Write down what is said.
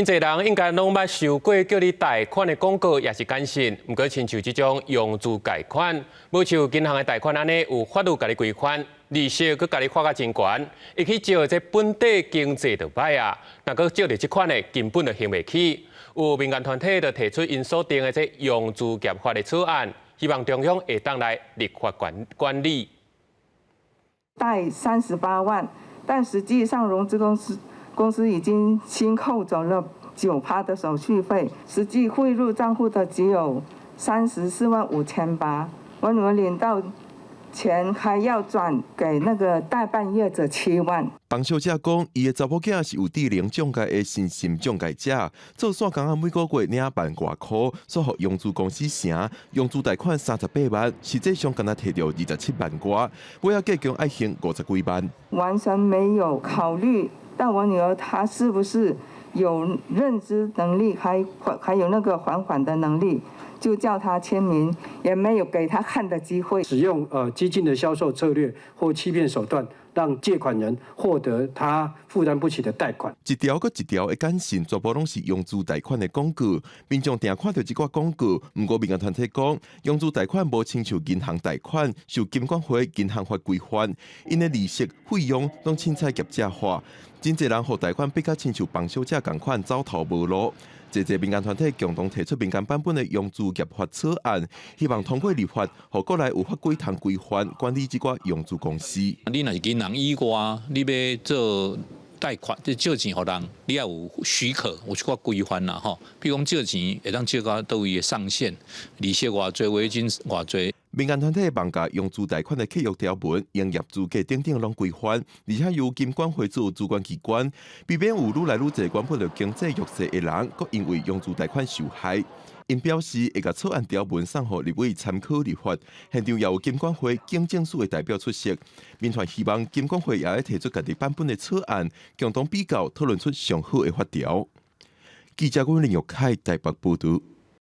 真侪人应该拢捌收过叫你贷款的广告，也是简讯。不过，亲像这种用资贷款，无像银行的贷款安尼有法律甲你规范，利息佮甲你划甲真悬，一去借这本地经济就歹啊。若佮借着这款的，根本就还袂起。有民间团体就提出因所定的这用资业法的草案，希望中央会当来立法管理。贷38万，但实际上融资公司已经新扣走了9%的手续费，实际汇入账户的只有34万5800。我女儿领到钱还要转给那个代办业者7万。帮小姐讲，伊的查某囝是有智能中介的新型中介者，做线工每个月领1万多块，所互用资公司成，用资贷款38万，实际上敢若摕到27万多，我要计共爱还50几万。完全没有考虑到我女儿她是不是有认知能力，还有那个还款的能力。就叫他签名，也没有给他看的机会。使用激进的销售策略或欺骗手段，让借款人获得他负担不起的贷款。一条搁一条的简讯，全部拢是用资贷款的广告。民众定看到这挂广告，不过民间团体讲，用资贷款无亲像银行贷款，受金管会银行法规范，因的利息费用拢凊彩业者化，真侪人互贷款比较亲像帮小姐共款走投无路。侪民间团体共同提出民间版本的用资业法草案，希望通过立法，互国内有法规通规范管理这挂用资公司。你若是银行以外，你要做贷款，即借钱互人，你要有许可，有一寡规范啦吼。比如讲借钱会当借到倒位的上限，利息偌济，违金偌济。民间团体网价用资贷款的契约条文、营业资格等等拢规范，而且由金管会做主管机关，避免有愈来愈侪原本就经济弱势的人，阁因为用资贷款受害。因表示会甲草案条文送互立委参考立法，现场也有金管会警政署的代表出席。民团希望金管会也会提出家己版本的草案，共同比较讨论出上好的法条。记者郭林玉凯台北报道。